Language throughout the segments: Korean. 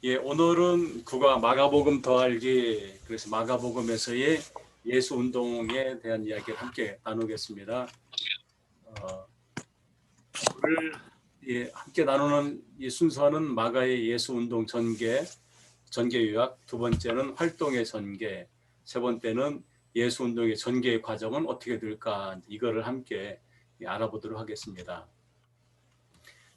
예, 오늘은 국어 마가복음 더하기 그래서 마가복음에서의 예수 운동에 대한 이야기를 함께 나누겠습니다. 어, 오늘 함께 나누는 이 순서는 마가의 예수 운동 전개 요약, 두 번째는 활동의 전개, 세 번째는 예수 운동의 전개의 과정은 어떻게 될까 이거를 함께 알아보도록 하겠습니다.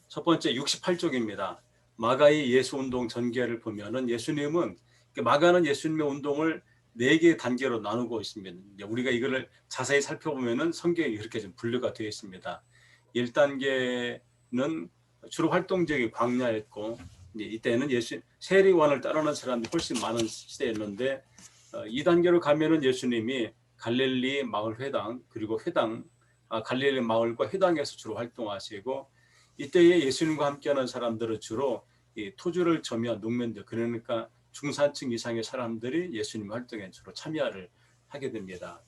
첫 번째 68쪽입니다. 마가의 예수 운동 전개를 보면은 예수님은 마가는 예수님의 운동을 4개의 단계로 나누고 있습니다. 우리가 이거를 자세히 살펴보면은 성경에 이렇게 좀 분류가 되어 있습니다. 1단계는 주로 활동적인 광야였고 이때는 세리원을 따르는 사람들이 훨씬 많은 시대였는데 2단계로 가면은 예수님이 갈릴리 마을 회당 그리고 갈릴리 마을과 회당에서 주로 활동하시고 이때에 예수님과 함께하는 사람들은 주로 이 토주를 점유한 농민들, 그러니까 중산층 이상의 사람들이 예수님 활동에 주로 참여를 하게 됩니다.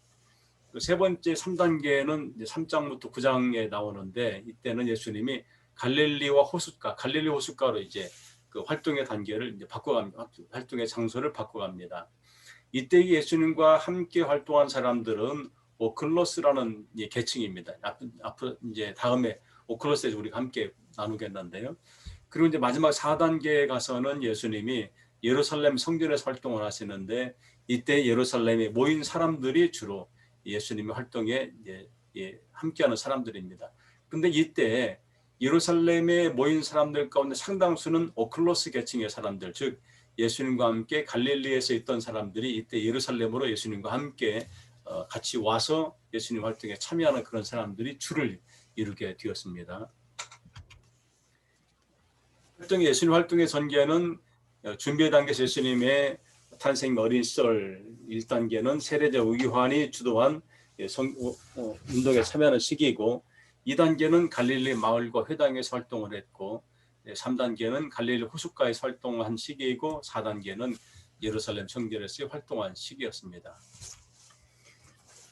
세 번째 3단계는 3장부터 9장에 나오는데 이때는 예수님이 갈릴리 호숫가로 이제 그 활동의 단계를 이제 바꿔갑니다. 활동의 장소를 바꿔갑니다. 이때 예수님과 함께 활동한 사람들은 오클로스라는 계층입니다. 앞으로 이제 다음에 오클로스에서 우리가 함께 나누겠는데요. 그리고 이제 마지막 4단계에 가서는 예수님이 예루살렘 성전에서 활동을 하시는데 이때 예루살렘에 모인 사람들이 주로 예수님의 활동에 함께하는 사람들입니다. 그런데 이때 예루살렘에 모인 사람들 가운데 상당수는 오클로스 계층의 사람들, 즉 예수님과 함께 갈릴리에서 있던 사람들이 이때 예루살렘으로 예수님과 함께 같이 와서 예수님 활동에 참여하는 그런 사람들이 줄을 이루게 되었습니다. 예수님 활동의 전개는 준비 단계에서 예수님의 탄생 어린 시절 1단계는 세례자 요한이 주도한 운동에 참여하는 시기이고 2단계는 갈릴리 마을과 회당에서 활동을 했고 3단계는 갈릴리 호숫가에서 활동한 시기이고 4단계는 예루살렘 성전에서 활동한 시기였습니다.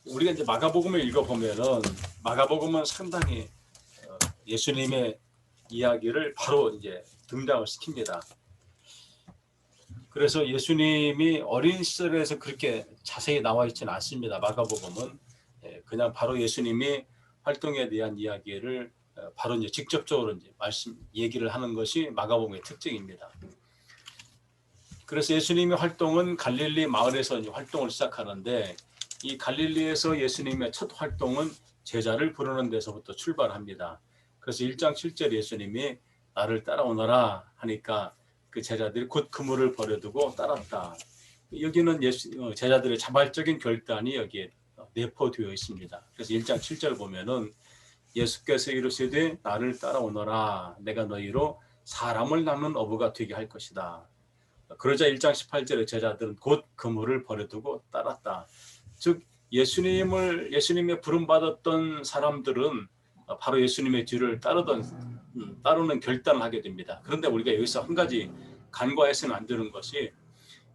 우리가 이제 마가복음을 읽어보면은 마가복음은 상당히 예수님의 이야기를 바로 이제 등장을 시킵니다. 그래서 예수님이 어린 시절에서 그렇게 자세히 나와 있지는 않습니다. 마가복음은 그냥 바로 예수님이 활동에 대한 이야기를 바로 이제 직접적으로 이제 얘기를 하는 것이 마가복음의 특징입니다. 그래서 예수님의 활동은 갈릴리 마을에서 이제 활동을 시작하는데 이 갈릴리에서 예수님의 첫 활동은 제자를 부르는 데서부터 출발합니다. 그래서 1장 7절 예수님이 나를 따라오너라 하니까 그 제자들이 곧 그물을 버려두고 따랐다. 여기는 제자들의 자발적인 결단이 여기에 내포되어 있습니다. 그래서 1장 7절 보면은 예수께서 이르시되 나를 따라오너라 내가 너희로 사람을 낳는 어부가 되게 할 것이다. 그러자 1장 18절에 제자들은 곧 그물을 버려두고 따랐다. 즉 예수님의 부름받았던 사람들은 바로 예수님의 뒤를 따르는 결단을 하게 됩니다. 그런데 우리가 여기서 한 가지 간과해서는 안 되는 것이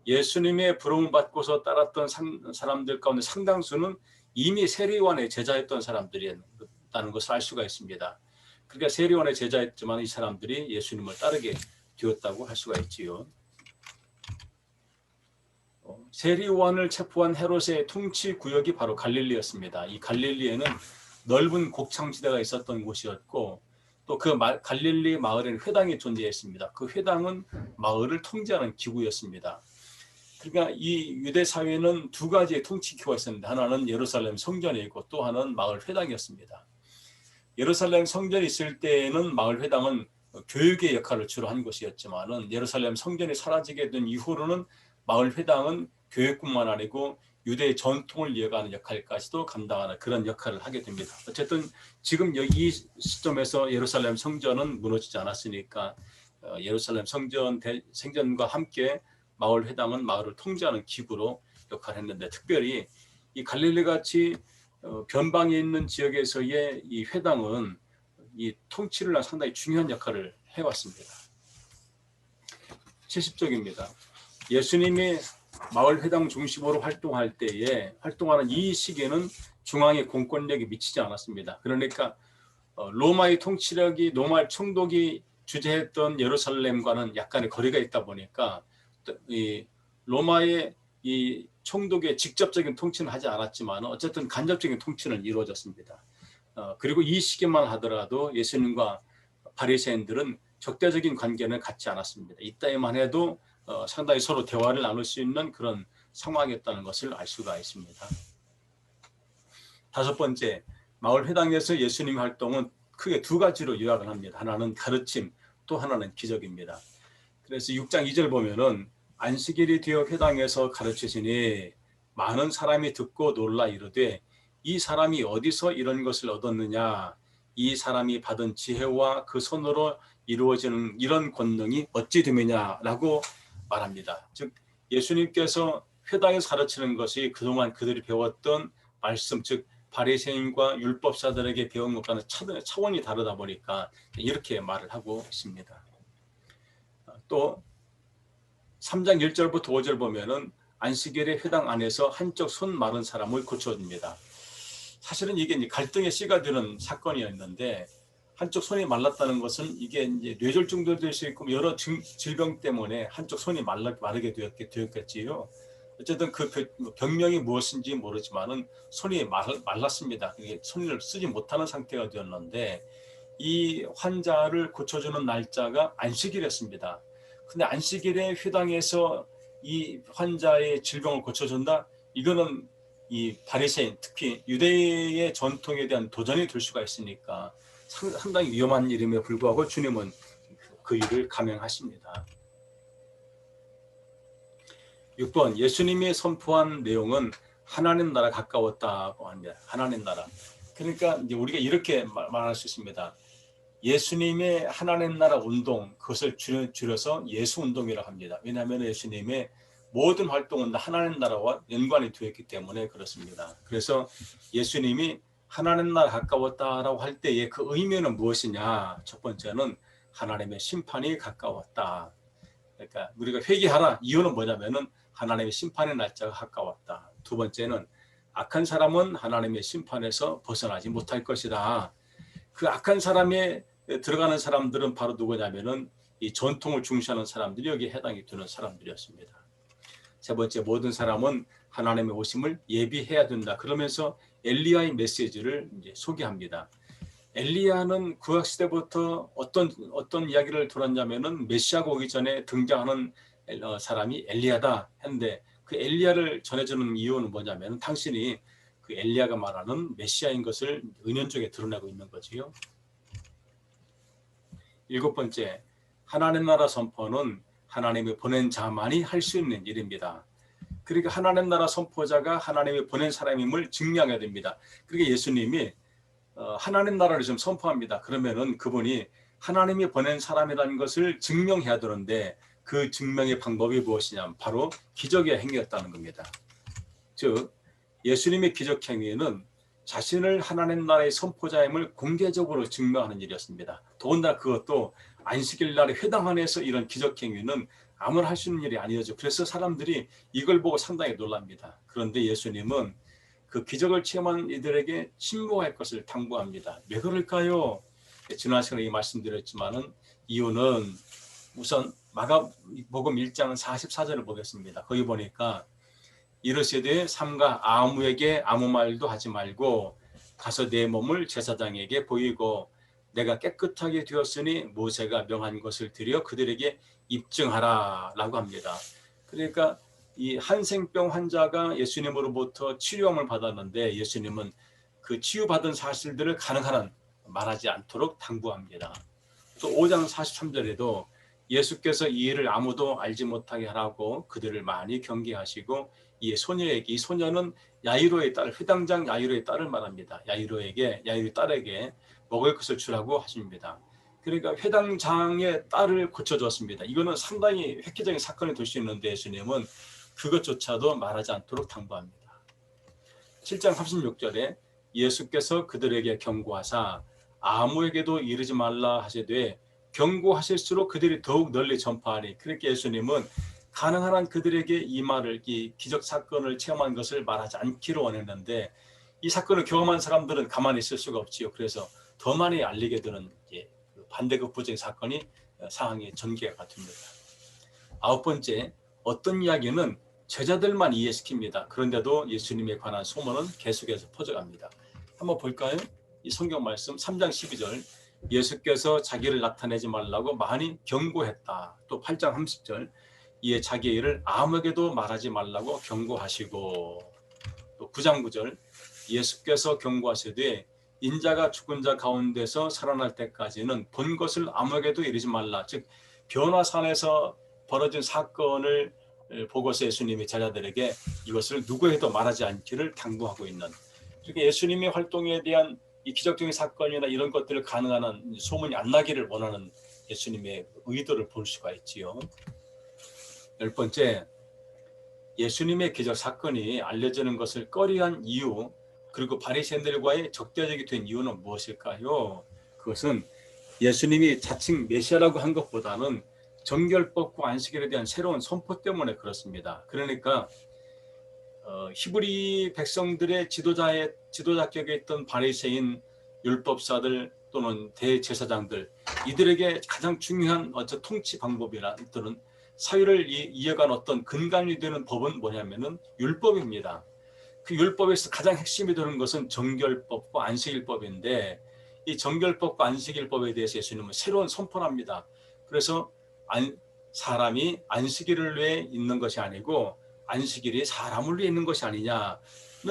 예수님의 부름을 받고서 따랐던 사람들 가운데 상당수는 이미 세리요한의 제자였던 사람들이었다는 것을 알 수가 있습니다. 그러니까 세리요한의 제자였지만 이 사람들이 예수님을 따르게 되었다고 할 수가 있지요. 세리요한을 체포한 헤롯의 통치 구역이 바로 갈릴리였습니다. 이 갈릴리에는 넓은 곡창지대가 있었던 곳이었고 또 그 갈릴리 마을에는 회당이 존재했습니다. 그 회당은 마을을 통제하는 기구였습니다. 그러니까 이 유대 사회는 두 가지의 통치 기구가 있었는데 하나는 예루살렘 성전이고 또 하나는 마을 회당이었습니다. 예루살렘 성전이 있을 때에는 마을 회당은 교육의 역할을 주로 한 것이었지만은 예루살렘 성전이 사라지게 된 이후로는 마을 회당은 교육뿐만 아니고 유대의 전통을 이어가는 역할까지도 감당하는 그런 역할을 하게 됩니다. 어쨌든 지금 이 시점에서 예루살렘 성전은 무너지지 않았으니까 예루살렘 생전과 함께 마을 회당은 마을을 통제하는 기구로 역할을 했는데 특별히 이 갈릴리 같이 변방에 있는 지역에서의 이 회당은 이 통치를 한 상당히 중요한 역할을 해왔습니다. 70쪽입니다. 예수님이 마을 회당 중심으로 활동할 때에 활동하는 이 시기에는 중앙의 공권력이 미치지 않았습니다. 그러니까 로마의 총독이 주재했던 예루살렘과는 약간의 거리가 있다 보니까 이 로마의 이 총독의 직접적인 통치는 하지 않았지만 어쨌든 간접적인 통치는 이루어졌습니다. 그리고 이 시기만 하더라도 예수님과 바리새인들은 적대적인 관계는 갖지 않았습니다. 이때만 해도 상당히 서로 대화를 나눌 수 있는 그런 상황이었다는 것을 알 수가 있습니다. 다섯 번째, 마을 회당에서 예수님의 활동은 크게 두 가지로 요약을 합니다. 하나는 가르침, 또 하나는 기적입니다. 그래서 6장 2절 보면은 안식일이 되어 회당에서 가르치시니 많은 사람이 듣고 놀라 이르되 이 사람이 어디서 이런 것을 얻었느냐, 이 사람이 받은 지혜와 그 손으로 이루어지는 이런 권능이 어찌 됨이냐라고 말합니다. 즉 예수님께서 회당에서 가르치는 것이 그동안 그들이 배웠던 말씀, 즉 바리새인과 율법사들에게 배운 것과는 차원이 다르다 보니까 이렇게 말을 하고 있습니다. 또 3장 1절부터 5절 보면은 안식일의 회당 안에서 한쪽 손 마른 사람을 고쳐줍니다. 사실은 이게 이제 갈등의 씨가 되는 사건이었는데 한쪽 손이 말랐다는 것은 이게 이제 뇌졸중도 될 수 있고 여러 질병 때문에 한쪽 손이 마르게 되었겠지요. 어쨌든 그 병명이 무엇인지 모르지만은 손이 말랐습니다. 손을 쓰지 못하는 상태가 되었는데 이 환자를 고쳐주는 날짜가 안식일이었습니다. 근데 안식일에 회당에서 이 환자의 질병을 고쳐준다? 이거는 이 바리새인, 특히 유대의 전통에 대한 도전이 될 수가 있으니까 상당히 위험한 일임에 불구하고 주님은 그 일을 감행하십니다. 6번, 예수님이 선포한 내용은 하나님 나라 가까웠다고 합니다. 하나님 나라. 그러니까 이제 우리가 이렇게 말할 수 있습니다. 예수님의 하나님 나라 운동, 그것을 줄여서 예수 운동이라고 합니다. 왜냐하면 예수님의 모든 활동은 하나님 나라와 연관이 되어 있기 때문에 그렇습니다. 그래서 예수님이 하나님 나라 가까웠다라고 할 때의 그 의미는 무엇이냐? 첫 번째는 하나님의 심판이 가까웠다. 그러니까 우리가 회개하라. 이유는 뭐냐면은 하나님의 심판의 날짜가 가까웠다. 두 번째는 악한 사람은 하나님의 심판에서 벗어나지 못할 것이다. 그 악한 사람에 들어가는 사람들은 바로 누구냐면은 이 전통을 중시하는 사람들이 여기에 해당이 되는 사람들이었습니다. 세 번째, 모든 사람은 하나님의 오심을 예비해야 된다. 그러면서 엘리야의 메시지를 이제 소개합니다. 엘리야는 구약 시대부터 어떤 이야기를 들었냐면은 메시아가 오기 전에 등장하는 사람이 엘리야다 했는데 그 엘리야를 전해주는 이유는 뭐냐면 당신이 그 엘리야가 말하는 메시아인 것을 은연중에 드러내고 있는 거지요. 일곱 번째, 하나님 나라 선포는 하나님이 보낸 자만이 할 수 있는 일입니다. 그러니까 하나님 나라 선포자가 하나님이 보낸 사람임을 증명해야 됩니다. 그러니까 예수님이 하나님 나라를 좀 선포합니다. 그러면은 그분이 하나님이 보낸 사람이라는 것을 증명해야 되는데 그 증명의 방법이 무엇이냐면 바로 기적의 행위였다는 겁니다. 즉 예수님의 기적 행위는 자신을 하나님 나라의 선포자임을 공개적으로 증명하는 일이었습니다. 더군다나 그것도 안식일 날의 회당 안에서 이런 기적 행위는 아무나 할 수 있는 일이 아니었죠. 그래서 사람들이 이걸 보고 상당히 놀랍니다. 그런데 예수님은 그 기적을 체험한 이들에게 침묵할 것을 당부합니다. 왜 그럴까요? 지난 시간에 말씀드렸지만은 이유는 우선 마가복음 1장 44절을 보겠습니다. 거기 보니까 이르시되 삼가 아무에게 아무 말도 하지 말고 가서 내 몸을 제사장에게 보이고 내가 깨끗하게 되었으니 모세가 명한 것을 드려 그들에게 입증하라 라고 합니다. 그러니까 이 한생병 환자가 예수님으로부터 치료함을 받았는데 예수님은 그 치유받은 사실들을 가능한 한 말하지 않도록 당부합니다. 또 5장 43절에도 예수께서 이 일을 아무도 알지 못하게 하라고 그들을 많이 경계하시고 이 소녀는 야이로의 딸, 회당장 야이로의 딸을 말합니다. 야이로의 딸에게 먹을 것을 주라고 하십니다. 그러니까 회당장의 딸을 고쳐줬습니다. 이거는 상당히 획기적인 사건이 될 수 있는데 예수님은 그것조차도 말하지 않도록 당부합니다. 7장 36절에 예수께서 그들에게 경고하사 아무에게도 이르지 말라 하시되 경고하실수록 그들이 더욱 널리 전파하니 그렇게 예수님은 가능한 한 그들에게 이 말을 이 기적 사건을 체험한 것을 말하지 않기로 원했는데 이 사건을 경험한 사람들은 가만히 있을 수가 없지요. 그래서 더 많이 알리게 되는 반대급부적인 사건이 상황이 전개가 됩니다. 9번째, 어떤 이야기는 제자들만 이해시킵니다. 그런데도 예수님에 관한 소문은 계속해서 퍼져갑니다. 한번 볼까요? 이 성경 말씀 3장 12절, 예수께서 자기를 나타내지 말라고 많이 경고했다. 또 8장 30절, 이에 자기의 일을 아무에게도 말하지 말라고 경고하시고, 또 9장 9절, 예수께서 경고하시되 인자가 죽은 자 가운데서 살아날 때까지는 본 것을 아무에게도 이르지 말라. 즉 변화산에서 벌어진 사건을 보고서 예수님이 제자들에게 이것을 누구에게도 말하지 않기를 당부하고 있는, 그러니까 예수님의 활동에 대한 이 기적적인 사건이나 이런 것들을 가능한 한 소문이 안 나기를 원하는 예수님의 의도를 볼 수가 있지요. 10번째, 예수님의 기적 사건이 알려지는 것을 꺼려한 이유, 그리고 바리새인들과의 적대적이 된 이유는 무엇일까요? 그것은 예수님이 자칭 메시아라고 한 것보다는 정결법과 안식일에 대한 새로운 선포 때문에 그렇습니다. 그러니까 히브리 백성들의 지도자격에 있던 바리새인, 율법사들 또는 대제사장들, 이들에게 가장 중요한 통치 방법이나 또는 사회를 이어간 어떤 근간이 되는 법은 뭐냐면은 율법입니다. 그 율법에서 가장 핵심이 되는 것은 정결법과 안식일법인데, 이 정결법과 안식일법에 대해서 예수님은 새로운 선포를 합니다. 그래서 사람이 안식일을 위해 있는 것이 아니고 안식일이 사람을 위해 있는 것이 아니냐는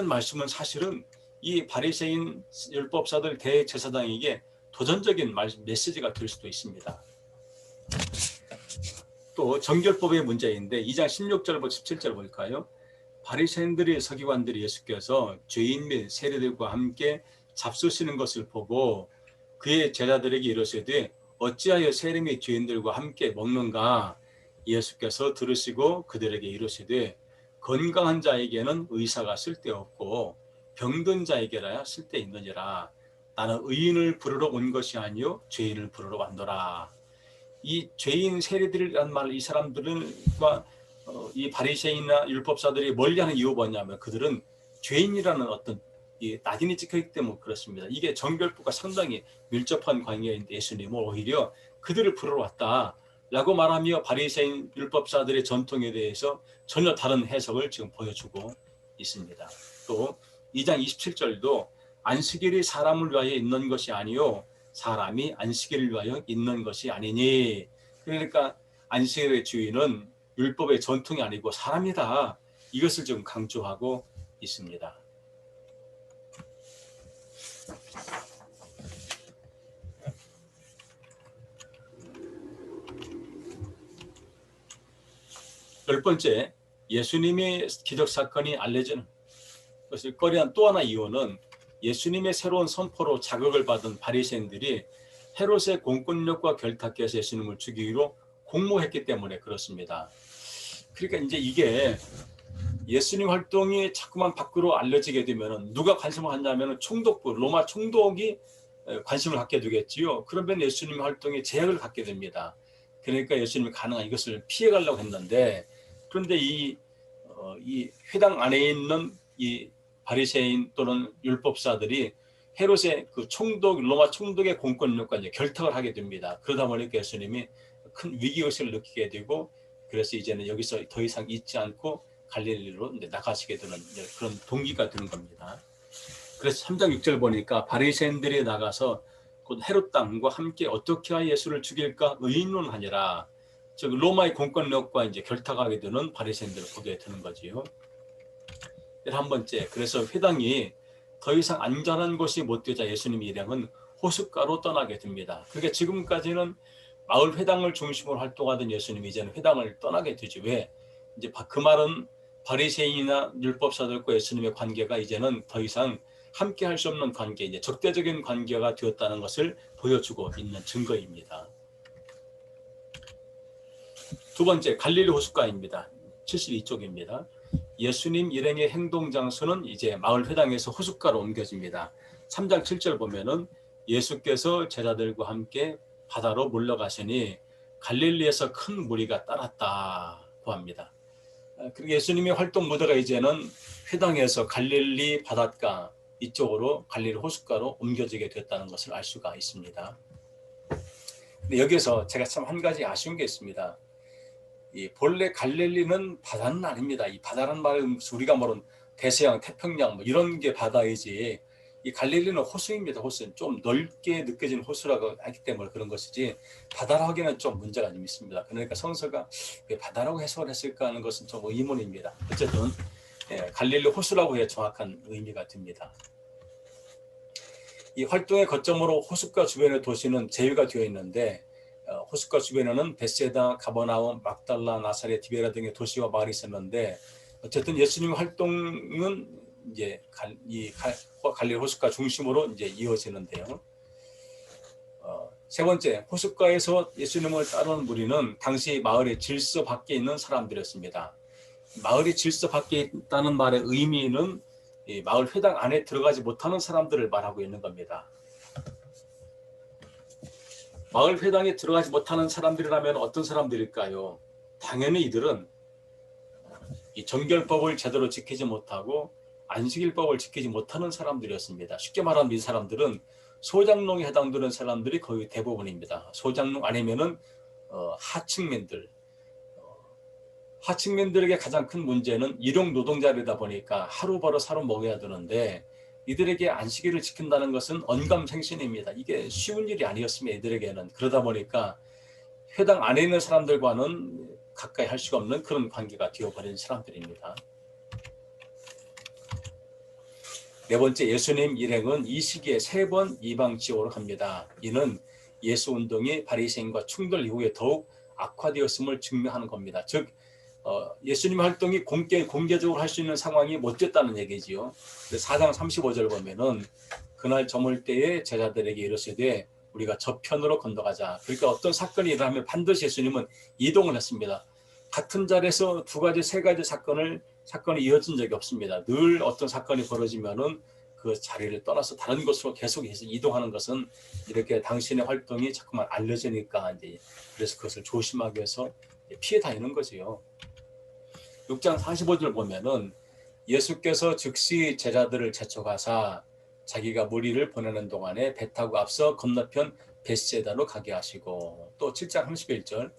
말씀은 사실은 이 바리새인 율법사들 대제사장에게 도전적인 메시지가 될 수도 있습니다. 또 정결법의 문제인데 2장 16절부터 17절 볼까요? 바리새인들이 서기관들이 예수께서 죄인 및 세리들과 함께 잡수시는 것을 보고 그의 제자들에게 이르시되 어찌하여 세리 및 죄인들과 함께 먹는가? 예수께서 들으시고 그들에게 이르시되 건강한 자에게는 의사가 쓸데없고 병든 자에게라야 쓸데있느니라. 나는 의인을 부르러 온 것이 아니요 죄인을 부르러 왔노라. 이 죄인 세리들이란 말, 이 사람들과 이 바리새인이나 율법사들이 멀리하는 이유가 뭐냐면 그들은 죄인이라는 어떤 이 낙인이 찍혀있기 때문에 그렇습니다. 이게 정결법과 상당히 밀접한 관계인데 예수님은 오히려 그들을 부르러 왔다라고 말하며 바리새인 율법사들의 전통에 대해서 전혀 다른 해석을 지금 보여주고 있습니다. 또 2장 27절도 안식일이 사람을 위하여 있는 것이 아니요 사람이 안식일을 위하여 있는 것이 아니니, 그러니까 안식일의 주인은 율법의 전통이 아니고 사람이다, 이것을 좀 강조하고 있습니다. 열 번째, 예수님의 기적 사건이 알려지는 것을 꺼려한 또 하나 이유는 예수님의 새로운 선포로 자극을 받은 바리새인들이 헤롯의 공권력과 결탁해서 예수님을 죽이기로 공모했기 때문에 그렇습니다. 그러니까 이제 이게 예수님 활동이 자꾸만 밖으로 알려지게 되면 누가 관심을 갖냐면 총독부, 로마 총독이 관심을 갖게 되겠지요. 그러면 예수님 활동에 제약을 갖게 됩니다. 그러니까 예수님이 가능한 이것을 피해가려고 했는데, 그런데 이 회당 안에 있는 이 바리새인 또는 율법사들이 헤롯의 그 총독, 로마 총독의 공권력과 이제 결탁을 하게 됩니다. 그러다 보니까 예수님이 큰 위기의식을 느끼게 되고, 그래서 이제는 여기서 더 이상 있지 않고 갈릴리로 나가시게 되는 그런 동기가 되는 겁니다. 그래서 3장 6절 보니까 바리새인들이 나가서 곧 헤롯 땅과 함께 어떻게 하여 예수를 죽일까 의논하니라. 즉 로마의 공권력과 이제 결탁하게 되는 바리새인들을 보게 되는 거지요. 한 번째, 그래서 회당이 더 이상 안전한 곳이 못 되자 예수님 일행은 호숫가로 떠나게 됩니다. 그러니까 지금까지는 마을 회당을 중심으로 활동하던 예수님이 이제는 회당을 떠나게 되죠. 왜? 이제 그 말은 바리새인이나 율법사들과 예수님의 관계가 이제는 더 이상 함께 할 수 없는 관계, 이제 적대적인 관계가 되었다는 것을 보여주고 있는 증거입니다. 두 번째, 갈릴리 호숫가입니다. 72쪽입니다. 예수님 일행의 행동 장소는 이제 마을 회당에서 호숫가로 옮겨집니다. 3장 7절 보면은 예수께서 제자들과 함께 바다로 물러가시니 갈릴리에서 큰 무리가 따랐다고 합니다. 그리고 예수님의 활동 무대가 이제는 회당에서 갈릴리 바닷가 이쪽으로 갈릴리 호숫가로 옮겨지게 됐다는 것을 알 수가 있습니다. 근데 여기서 제가 참 한 가지 아쉬운 게 있습니다. 이 본래 갈릴리는 바다는 아닙니다. 이 바다란 말은 우리가 말하는 대서양, 태평양 뭐 이런 게 바다이지, 이 갈릴리는 호수입니다. 호수. 좀 넓게 느껴지는 호수라고 하기 때문에 그런 것이지 바다라고 하기에는 좀 문제가 좀 있습니다. 그러니까 성서가 왜 바다라고 해석을 했을까 하는 것은 좀 의문입니다. 어쨌든 갈릴리 호수라고 해야 정확한 의미가 듭니다. 이 활동의 거점으로 호숫가 주변의 도시는 제외가 되어 있는데, 호숫가 주변에는 베세다, 가버나움, 막달라, 나사렛, 디베라 등의 도시와 마을이 있었는데, 어쨌든 예수님의 활동은 이제 갈릴리 호숫가 중심으로 이제 이어지는데요. 세 번째, 호숫가에서 예수님을 따르는 무리는 당시 마을의 질서 밖에 있는 사람들이었습니다. 마을이 질서 밖에 있다는 말의 의미는 이 마을 회당 안에 들어가지 못하는 사람들을 말하고 있는 겁니다. 마을 회당에 들어가지 못하는 사람들이라면 어떤 사람들일까요? 당연히 이들은 이 정결법을 제대로 지키지 못하고 안식일법을 지키지 못하는 사람들이었습니다. 쉽게 말하면 이 사람들은 소장농에 해당되는 사람들이 거의 대부분입니다. 소장농 아니면은 하층민들. 하층민들에게 가장 큰 문제는 일용 노동자이다 보니까 하루 벌어 하루 먹여야 되는데, 이들에게 안식일을 지킨다는 것은 언감생신입니다. 이게 쉬운 일이 아니었습니다. 이들에게는. 그러다 보니까 회당 안에 있는 사람들과는 가까이 할 수가 없는 그런 관계가 되어버린 사람들입니다. 네 번째, 예수님 일행은 이 시기에 3번 이방 지역으로 갑니다. 이는 예수 운동이 바리새인과 충돌 이후에 더욱 악화되었음을 증명하는 겁니다. 즉 예수님 활동이 공개적으로 할 수 있는 상황이 못 됐다는 얘기지요. 4장 35절 보면은 그날 저물 때에 제자들에게 이르시되 우리가 저편으로 건너가자. 그러니까 어떤 사건이 일어나면 반드시 예수님은 이동을 했습니다. 같은 자리에서 2가지, 3가지 사건이 이어진 적이 없습니다. 늘 어떤 사건이 벌어지면은 그 자리를 떠나서 다른 곳으로 계속해서 이동하는 것은 이렇게 당신의 활동이 자꾸만 알려지니까 이제 그래서 그것을 조심하기 위해서 피해 다니는 거지요. 6장 45절 보면은 예수께서 즉시 제자들을 제쳐가사 자기가 무리를 보내는 동안에 배 타고 앞서 건너편 벳세다로 가게 하시고, 또 7장 31절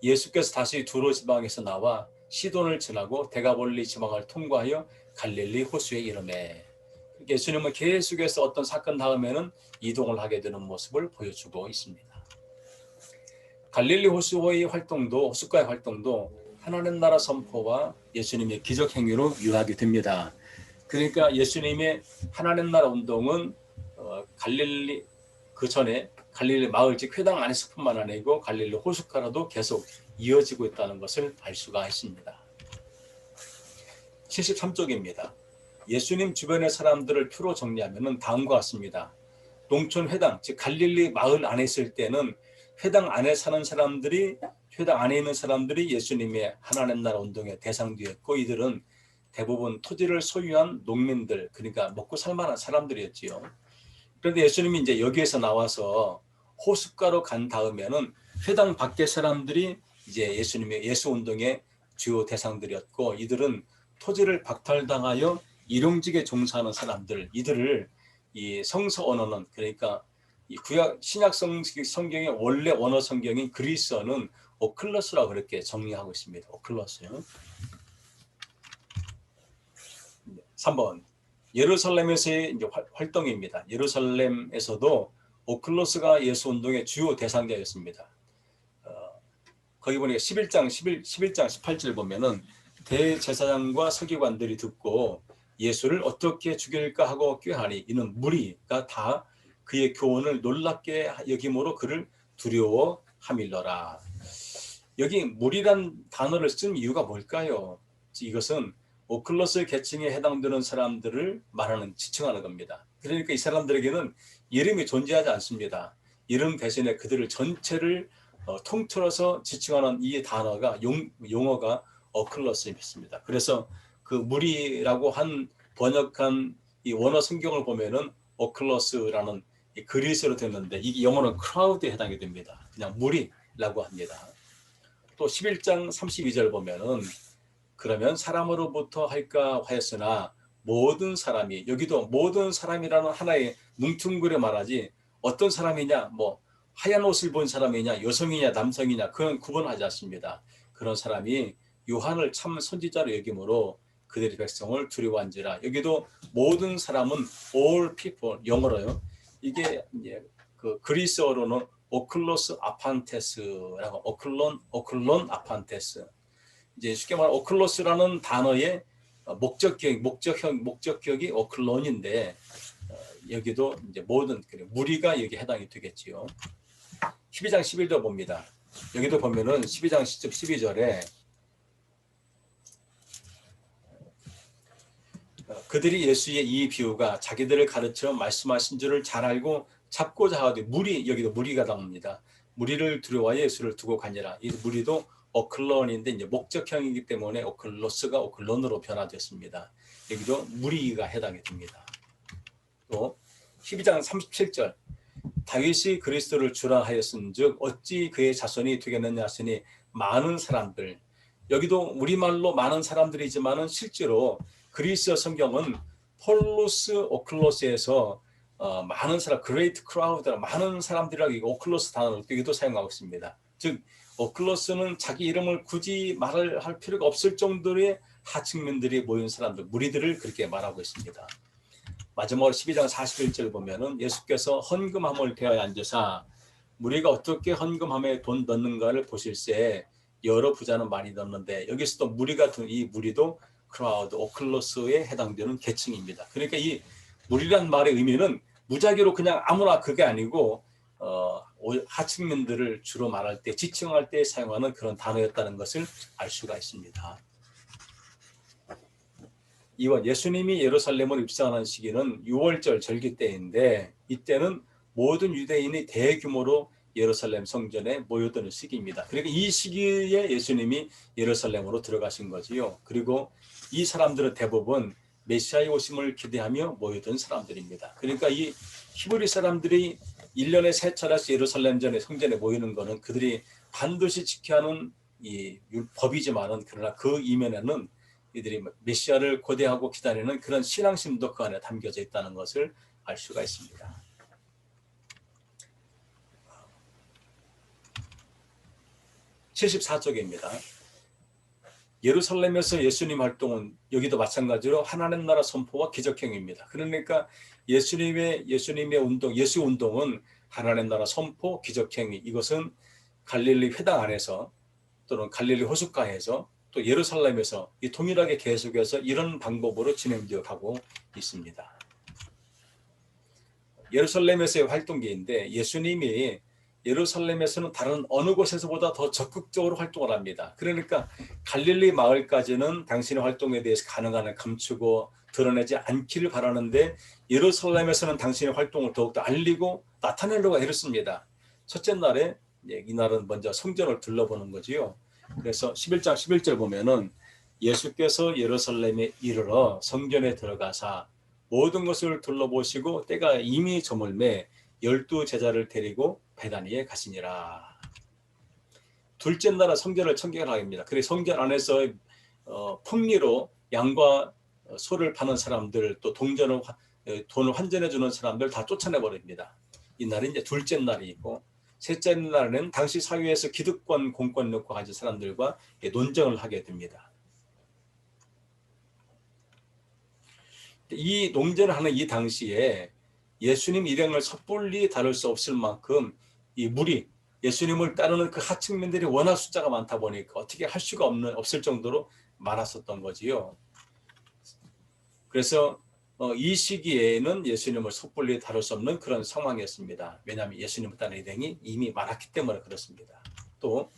예수께서 다시 두로 지방에서 나와 시돈을 지나고 데가볼리 지방을 통과하여 갈릴리 호수에 이르매. 예수님은 계속해서 어떤 사건 다음에는 이동을 하게 되는 모습을 보여주고 있습니다. 갈릴리 호수의 활동도, 호숫가의 활동도 하나님 나라 선포와 예수님의 기적 행위로 유하게 됩니다. 그러니까 예수님의 하나님 나라 운동은 갈릴리 그 전에 갈릴리 마을 즉 회당 안에서뿐만 아니고 갈릴리 호숫가로도 계속 이어지고 있다는 것을 알 수가 있습니다. 73쪽입니다. 예수님 주변의 사람들을 표로 정리하면 다음과 같습니다. 농촌 회당 즉 갈릴리 마을 안에 있을 때는 회당 안에 사는 사람들이, 회당 안에 있는 사람들이 예수님의 하나님 나라 운동의 대상되었고, 이들은 대부분 토지를 소유한 농민들, 그러니까 먹고 살만한 사람들이었지요. 그런데 예수님이 이제 여기에서 나와서 호숫가로 간 다음에는 회당 밖의 사람들이 이제 예수님의 예수 운동의 주요 대상들이었고, 이들은 토지를 박탈당하여 일용직에 종사하는 사람들, 이들을 이 성서 언어는, 그러니까 이 구약 신약 성경의 원래 원어 성경인 그리스어는 오클러스라고 그렇게 정리하고 있습니다. 오클러스요. 3번 예루살렘에서의 이제 활동입니다. 예루살렘에서도 오클러스가 예수 운동의 주요 대상자였습니다. 거기 보니까 11장 18절 보면은 대제사장과 서기관들이 듣고 예수를 어떻게 죽일까 하고 꾀하니 이는 무리가 다 그의 교훈을 놀랍게 여김으로 그를 두려워함일러라. 여기 무리란 단어를 쓴 이유가 뭘까요? 이것은 오클러스 계층에 해당되는 사람들을 말하는, 지칭하는 겁니다. 그러니까 이 사람들에게는 이름이 존재하지 않습니다. 이름 대신에 그들을 전체를 통틀어서 지칭하는 이 단어가 용어가 오클러스입니다. 그래서 그 무리라고 번역한 이 원어 성경을 보면은 오클러스라는 그리스어로 됐는데 이게 영어는 크라우드에 해당이 됩니다. 그냥 무리라고 합니다. 또 11장 32절 보면은 그러면 사람으로부터 할까 하였으나 모든 사람이, 여기도 모든 사람이라는 하나의 뭉뚱그려 말하지 어떤 사람이냐, 뭐 하얀 옷을 본 사람이냐 여성이냐 남성이냐 그건 구분하지 않습니다. 그런 사람이 요한을 참 선지자로 여김으로 그들의 백성을 두려워한지라. 여기도 모든 사람은 all people 영어로요. 이게 이제 그 그리스어로는 오클로스 아판테스라고 오클론 아판테스. 이제 쉽게 말하면 오클로스라는 단어의 목적격이 오클론인데 여기도 이제 모든 무리가 여기 해당이 되겠지요. 12장 11절 봅니다. 여기도 보면은 12장 12절에 그들이 예수의 이 비유가 자기들을 가르쳐 말씀하신 줄을 잘 알고 잡고자 하되 여기도 무리가 나옵니다. 무리를 두려워하여 예수를 두고 가니라. 이 무리도 오클론인데 이제 목적형이기 때문에 오클로스가 오클론으로 변화됐습니다. 여기도 무리가 해당이 됩니다. 또 12장 37절 다윗이 그리스도를 주라 하였은즉 어찌 그의 자손이 되겠느냐 하시니 많은 사람들. 여기도 우리말로 많은 사람들이지만은 실제로 그리스어 성경은 폴루스 오클로스에서 많은 사람, 그레이트 크라우드, 많은 사람들이라고 오클로스 단어를 여기도 사용하고 있습니다. 즉 오클로스는 자기 이름을 굳이 말을 할 필요가 없을 정도의 하층민들이 모인 사람들, 무리들을 그렇게 말하고 있습니다. 마지막으로 12장 41절 보면은 예수께서 헌금함을 대하여 앉으사 무리가 어떻게 헌금함에 돈 넣는가를 보실세 여러 부자는 많이 넣는데 여기서도 무리 같은 이 무리도 크라우드 오클로스에 해당되는 계층입니다. 그러니까 이 무리란 말의 의미는 무작위로 그냥 아무나 그게 아니고 하층민들을 주로 말할 때 지칭할 때 사용하는 그런 단어였다는 것을 알 수가 있습니다. 이번 예수님이 예루살렘으로 입성하는 시기는 6월절 절기 때인데 이때는 모든 유대인이 대규모로 예루살렘 성전에 모여드는 시기입니다. 그러니까 이 시기에 예수님이 예루살렘으로 들어가신 거지요. 그리고 이 사람들은 대부분 메시아의 오심을 기대하며 모여든 사람들입니다. 그러니까 이 히브리 사람들이 1년에 3차례씩 예루살렘 전에 성전에 모이는 것은 그들이 반드시 지켜야 하는 이 법이지만은 그러나 그 이면에는 이들이 메시아를 고대하고 기다리는 그런 신앙심도 그 안에 담겨져 있다는 것을 알 수가 있습니다. (74쪽입니다) 예루살렘에서 예수님 활동은 여기도 마찬가지로 하나님 나라 선포와 기적행위입니다. 그러니까 예수님의 운동, 예수 운동은 하나님 나라 선포, 기적행위. 이것은 갈릴리 회당 안에서 또는 갈릴리 호숫가에서 또 예루살렘에서 이 동일하게 계속해서 이런 방법으로 진행되어 가고 있습니다. 예루살렘에서의 활동기인데 예수님이 예루살렘에서는 다른 어느 곳에서보다 더 적극적으로 활동을 합니다. 그러니까 갈릴리 마을까지는 당신의 활동에 대해서 가능한 감추고 드러내지 않기를 바라는데 예루살렘에서는 당신의 활동을 더욱더 알리고 나타내려고 애썼습니다. 첫째 날에 이날은 먼저 성전을 둘러보는 거지요. 그래서 11장 11절 보면은 예수께서 예루살렘에 이르러 성전에 들어가사 모든 것을 둘러보시고 때가 이미 저물매 12 제자를 데리고 베다니에 가시니라. 둘째 날에 성전을 청결합니다. 그래서 성전 안에서 풍리로 양과 소를 파는 사람들 또 돈을 환전해 주는 사람들 다 쫓아내 버립니다. 이날이 이제 둘째 날이고 셋째 날에는 당시 사회에서 기득권, 공권력과 가진 사람들과 논쟁을 하게 됩니다. 이 논쟁을 하는 이 당시에 예수님 일행을 섣불리 다룰 수 없을 만큼 이 무리, 예수님을 따르는 그 하층민들이 워낙 숫자가 많다 보니까 어떻게 할 수가 없을 정도로 많았었던 거지요. 그래서 이 시기에는 예수님을 섣불리 다룰 수 없는 그런 상황이었습니다. 왜냐하면 예수님을 따르는 일행이 이미 많았기 때문에 그렇습니다. 또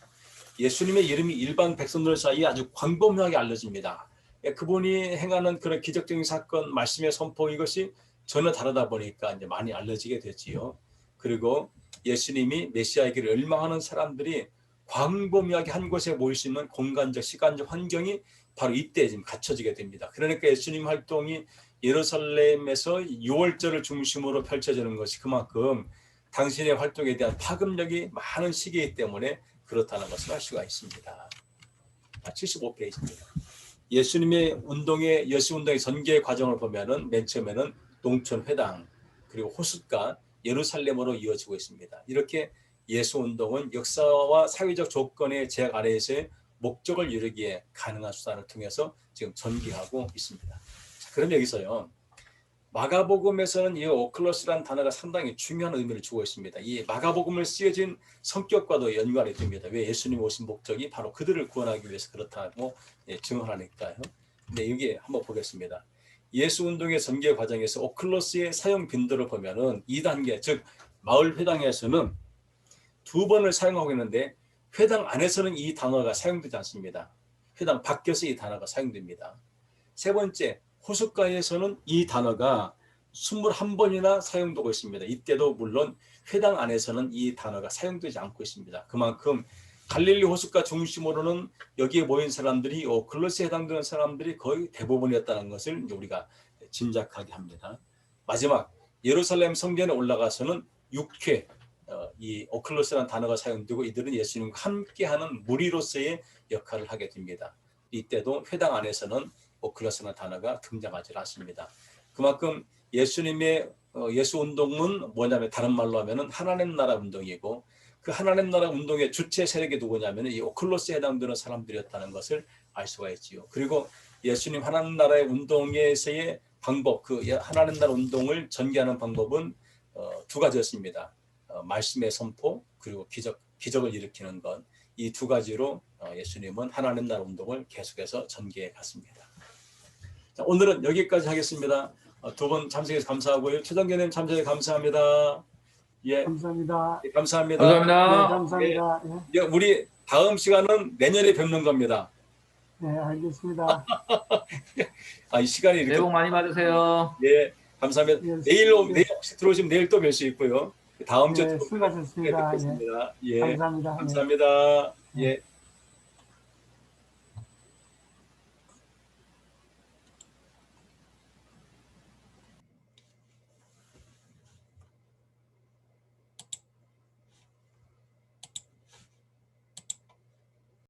예수님의 이름이 일반 백성들 사이에 아주 광범위하게 알려집니다. 그분이 행하는 그런 기적적인 사건, 말씀의 선포 이것이 전혀 다르다 보니까 이제 많이 알려지게 됐지요. 그리고 예수님이 메시아이기를 열망하는 사람들이 광범위하게 한 곳에 모일 수 있는 공간적, 시간적 환경이 바로 이때 지금 갖춰지게 됩니다. 그러니까 예수님 활동이 예루살렘에서 6월절을 중심으로 펼쳐지는 것이 그만큼 당신의 활동에 대한 파급력이 많은 시기이기 때문에 그렇다는 것을 알 수가 있습니다. 75페이지입니다. 예수님의 예수 운동의 전개 과정을 보면은 맨 처음에는 농촌 회당 그리고 호숫가 예루살렘으로 이어지고 있습니다. 이렇게 예수 운동은 역사와 사회적 조건의 제약 아래에서의 목적을 이루기에 가능한 수단을 통해서 지금 전개하고 있습니다. 자, 그럼 여기서요. 마가복음에서는 이 오클러스라는 단어가 상당히 중요한 의미를 주고 있습니다. 이 마가복음을 쓰여진 성격과도 연관이 됩니다. 왜 예수님 오신 목적이 바로 그들을 구원하기 위해서 그렇다고 증언하니까요. 근데 여기 한번 보겠습니다. 예수 운동의 전개 과정에서 오클러스의 사용 빈도를 보면은 2단계, 즉 마을 회당에서는 2번을 사용하고 있는데 회당 안에서는 이 단어가 사용되지 않습니다. 회당 밖에서 이 단어가 사용됩니다. 세 번째, 호숫가에서는 이 단어가 21번이나 사용되고 있습니다. 이때도 물론 회당 안에서는 이 단어가 사용되지 않고 있습니다. 그만큼 갈릴리 호숫가 중심으로는 여기에 모인 사람들이 오클러스에 해당되는 사람들이 거의 대부분이었다는 것을 우리가 짐작하게 합니다. 마지막 예루살렘 성전에 올라가서는 6회 이 오클러스라는 단어가 사용되고 이들은 예수님과 함께하는 무리로서의 역할을 하게 됩니다. 이때도 회당 안에서는 오클러스라는 단어가 등장하지 않습니다. 그만큼 예수님의 예수 운동은 뭐냐면 다른 말로 하면은 하나님 나라 운동이고 그 하나님 나라 운동의 주체 세력이 누구냐면 이 오클러스에 해당되는 사람들이었다는 것을 알 수가 있지요. 그리고 예수님 하나님 나라의 운동에서의 방법, 그 하나님 나라 운동을 전개하는 방법은 2가지였습니다. 말씀의 선포 그리고 기적을 일으키는 것. 이 2가지로 예수님은 하나님 나라 운동을 계속해서 전개해 갔습니다. 자, 오늘은 여기까지 하겠습니다. 2분 참석해서 감사하고요. 최정계님 참석해 감사합니다. 예, 감사합니다. 예, 감사합니다. 네, 감사합니다. 감사합니다. 예, 우리 다음 시간은 내년에 뵙는 겁니다. 네, 알겠습니다. 이 시간이 이렇게 새해 복 많이 받으세요. 예, 감사합니다. 예, 내일 예. 혹시 들어오시면 내일 또 뵐 수 있고요. 다음 주에 네, 또 수고하셨습니다. 뵙겠습니다. 예, 감사합니다. 감사합니다. 예.